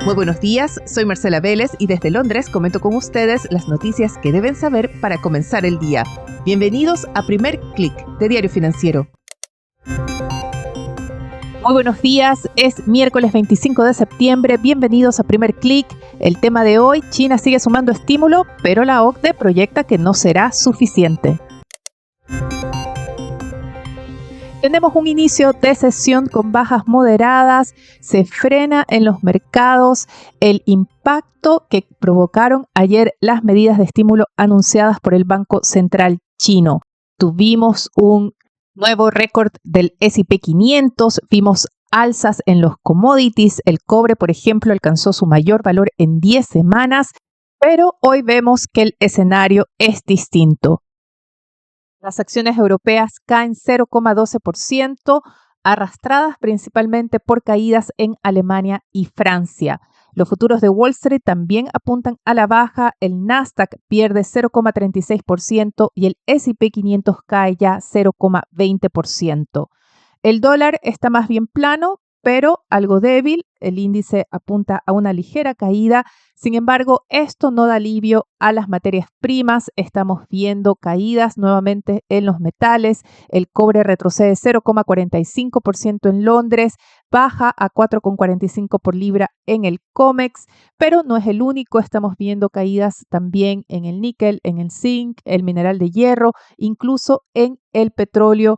Muy buenos días, soy Marcela Vélez y desde Londres comento con ustedes las noticias que deben saber para comenzar el día. Bienvenidos a Primer Click de Diario Financiero. Muy buenos días, es miércoles 25 de septiembre, bienvenidos a Primer Click. El tema de hoy, China sigue sumando estímulo, pero la OCDE proyecta que no será suficiente. Tenemos un inicio de sesión con bajas moderadas, se frena en los mercados el impacto que provocaron ayer las medidas de estímulo anunciadas por el Banco Central chino. Tuvimos un nuevo récord del S&P 500, vimos alzas en los commodities, el cobre, por ejemplo, alcanzó su mayor valor en 10 semanas, pero hoy vemos que el escenario es distinto. Las acciones europeas caen 0,12%, arrastradas principalmente por caídas en Alemania y Francia. Los futuros de Wall Street también apuntan a la baja, el Nasdaq pierde 0,36% y el S&P 500 cae ya 0,20%. El dólar está más bien plano, pero algo débil. El índice apunta a una ligera caída. Sin embargo, esto no da alivio a las materias primas. Estamos viendo caídas nuevamente en los metales. El cobre retrocede 0,45% en Londres, baja a 4,45 por libra en el COMEX, pero no es el único. Estamos viendo caídas también en el níquel, en el zinc, el mineral de hierro, incluso en el petróleo.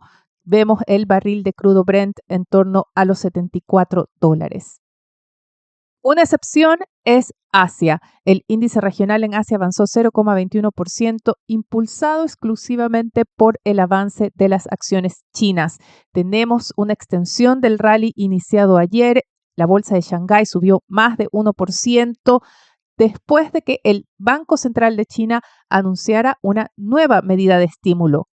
Vemos el barril de crudo Brent en torno a los $74. Una excepción es Asia. El índice regional en Asia avanzó 0,21%, impulsado exclusivamente por el avance de las acciones chinas. Tenemos una extensión del rally iniciado ayer. La bolsa de Shanghái subió más de 1%. Después de que el Banco Central de China anunciara una nueva medida de estímulo.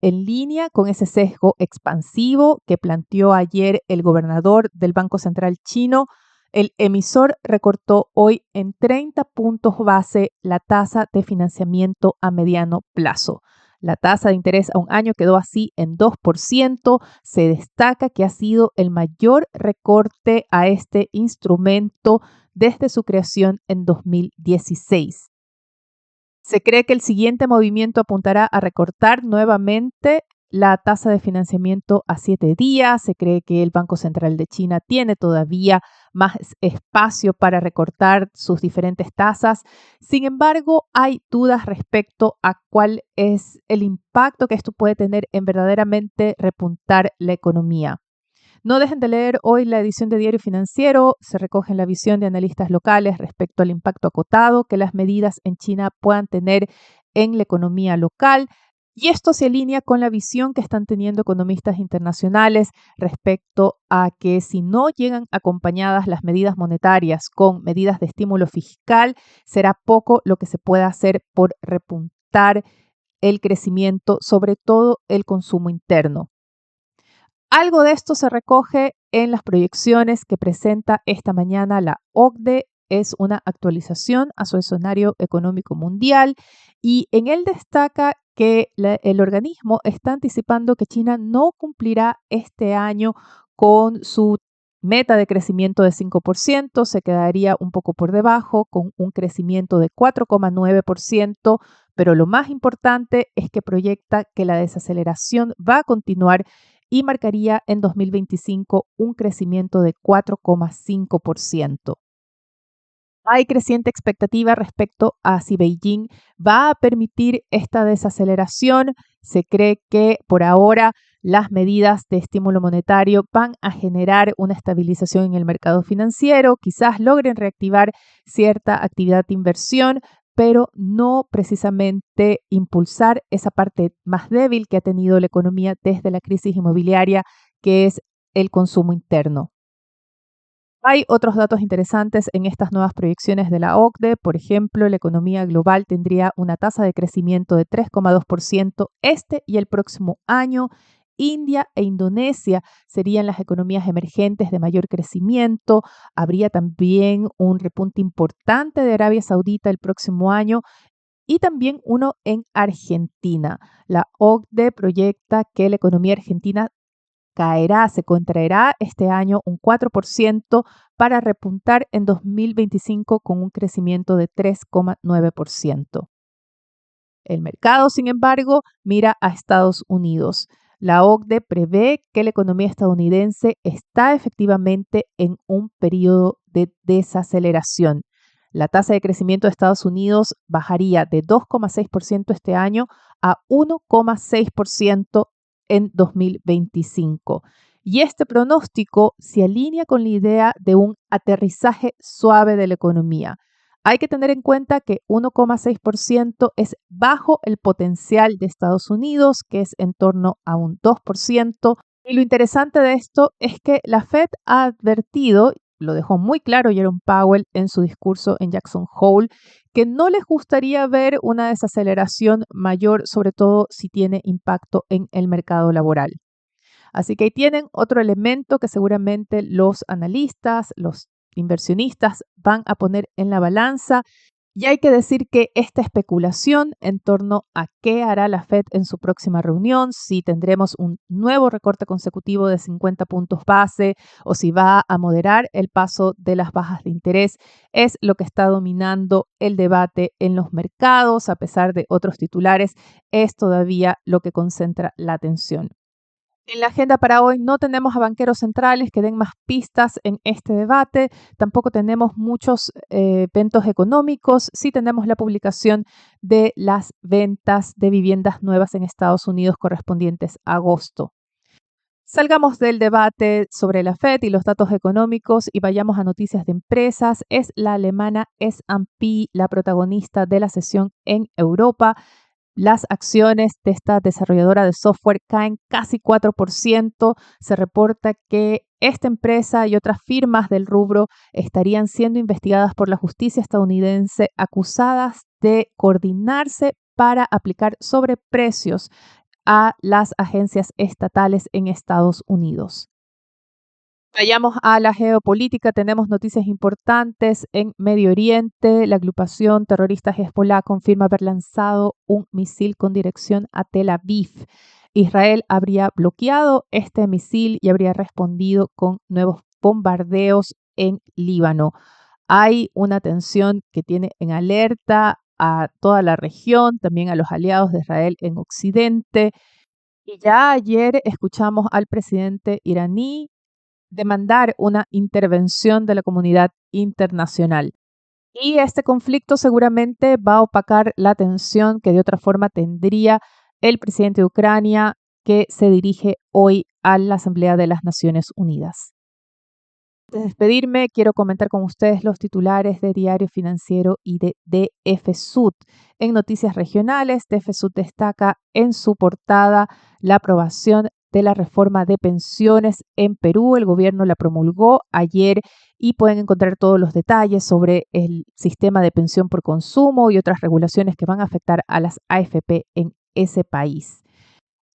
En línea con ese sesgo expansivo que planteó ayer el gobernador del Banco Central chino, el emisor recortó hoy en 30 puntos base la tasa de financiamiento a mediano plazo. La tasa de interés a un año quedó así en 2%. Se destaca que ha sido el mayor recorte a este instrumento desde su creación en 2016. Se cree que el siguiente movimiento apuntará a recortar nuevamente la tasa de financiamiento a 7 días. Se cree que el Banco Central de China tiene todavía más espacio para recortar sus diferentes tasas. Sin embargo, hay dudas respecto a cuál es el impacto que esto puede tener en verdaderamente repuntar la economía. No dejen de leer hoy la edición de Diario Financiero. Se recoge la visión de analistas locales respecto al impacto acotado que las medidas en China puedan tener en la economía local. Y esto se alinea con la visión que están teniendo economistas internacionales respecto a que si no llegan acompañadas las medidas monetarias con medidas de estímulo fiscal, será poco lo que se pueda hacer por repuntar el crecimiento, sobre todo el consumo interno. Algo de esto se recoge en las proyecciones que presenta esta mañana la OCDE. Es una actualización a su escenario económico mundial y en él destaca que el organismo está anticipando que China no cumplirá este año con su meta de crecimiento de 5%, se quedaría un poco por debajo con un crecimiento de 4,9%, pero lo más importante es que proyecta que la desaceleración va a continuar y marcaría en 2025 un crecimiento de 4,5%. Hay creciente expectativa respecto a si Beijing va a permitir esta desaceleración. Se cree que por ahora las medidas de estímulo monetario van a generar una estabilización en el mercado financiero, quizás logren reactivar cierta actividad de inversión, pero no precisamente impulsar esa parte más débil que ha tenido la economía desde la crisis inmobiliaria, que es el consumo interno. Hay otros datos interesantes en estas nuevas proyecciones de la OCDE. Por ejemplo, la economía global tendría una tasa de crecimiento de 3,2% este y el próximo año. India e Indonesia serían las economías emergentes de mayor crecimiento. Habría también un repunte importante de Arabia Saudita el próximo año y también uno en Argentina. La OCDE proyecta que la economía argentina se contraerá este año un 4%, para repuntar en 2025 con un crecimiento de 3,9%. El mercado, sin embargo, mira a Estados Unidos. La OCDE prevé que la economía estadounidense está efectivamente en un periodo de desaceleración. La tasa de crecimiento de Estados Unidos bajaría de 2,6% este año a 1,6% en 2025. Y este pronóstico se alinea con la idea de un aterrizaje suave de la economía. Hay que tener en cuenta que 1,6% es bajo el potencial de Estados Unidos, que es en torno a un 2%. Y lo interesante de esto es que la Fed ha advertido, lo dejó muy claro Jerome Powell en su discurso en Jackson Hole, que no les gustaría ver una desaceleración mayor, sobre todo si tiene impacto en el mercado laboral. Así que ahí tienen otro elemento que seguramente los analistas, los inversionistas van a poner en la balanza. Y hay que decir que esta especulación en torno a qué hará la Fed en su próxima reunión, si tendremos un nuevo recorte consecutivo de 50 puntos base o si va a moderar el paso de las bajas de interés, es lo que está dominando el debate en los mercados. A pesar de otros titulares, es todavía lo que concentra la atención. En la agenda para hoy no tenemos a banqueros centrales que den más pistas en este debate, tampoco tenemos muchos eventos económicos, sí tenemos la publicación de las ventas de viviendas nuevas en Estados Unidos correspondientes a agosto. Salgamos del debate sobre la Fed y los datos económicos y vayamos a noticias de empresas. Es la alemana S&P la protagonista de la sesión en Europa. Las acciones de esta desarrolladora de software caen casi 4%. Se reporta que esta empresa y otras firmas del rubro estarían siendo investigadas por la justicia estadounidense, acusadas de coordinarse para aplicar sobreprecios a las agencias estatales en Estados Unidos. Vayamos a la geopolítica, tenemos noticias importantes en Medio Oriente. La agrupación terrorista Hezbollah confirma haber lanzado un misil con dirección a Tel Aviv. Israel habría bloqueado este misil y habría respondido con nuevos bombardeos en Líbano. Hay una tensión que tiene en alerta a toda la región, también a los aliados de Israel en Occidente. Y ya ayer escuchamos al presidente iraní demandar una intervención de la comunidad internacional. Y este conflicto seguramente va a opacar la atención que de otra forma tendría el presidente de Ucrania, que se dirige hoy a la Asamblea de las Naciones Unidas. Antes de despedirme, quiero comentar con ustedes los titulares de Diario Financiero y de DF-Sud. En noticias regionales, DF-Sud destaca en su portada la aprobación de la reforma de pensiones en Perú. El gobierno la promulgó ayer y pueden encontrar todos los detalles sobre el sistema de pensión por consumo y otras regulaciones que van a afectar a las AFP en ese país.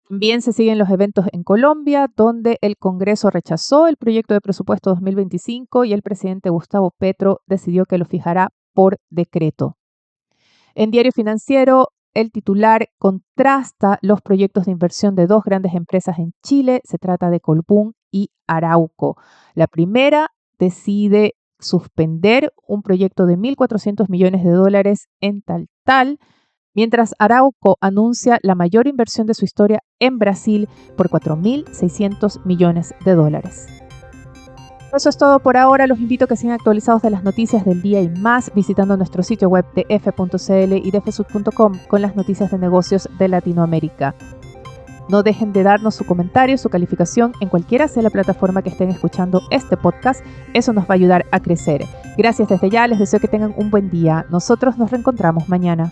También se siguen los eventos en Colombia, donde el Congreso rechazó el proyecto de presupuesto 2025 y el presidente Gustavo Petro decidió que lo fijará por decreto. En Diario Financiero, el titular contrasta los proyectos de inversión de dos grandes empresas en Chile. Se trata de Colbún y Arauco. La primera decide suspender un proyecto de $1.400 millones en Taltal, mientras Arauco anuncia la mayor inversión de su historia en Brasil por $4.600 millones. Eso es todo por ahora. Los invito a que sigan actualizados de las noticias del día y más visitando nuestro sitio web df.cl y dfsud.com con las noticias de negocios de Latinoamérica. No dejen de darnos su comentario, su calificación en cualquiera sea la plataforma que estén escuchando este podcast. Eso nos va a ayudar a crecer. Gracias desde ya. Les deseo que tengan un buen día. Nosotros nos reencontramos mañana.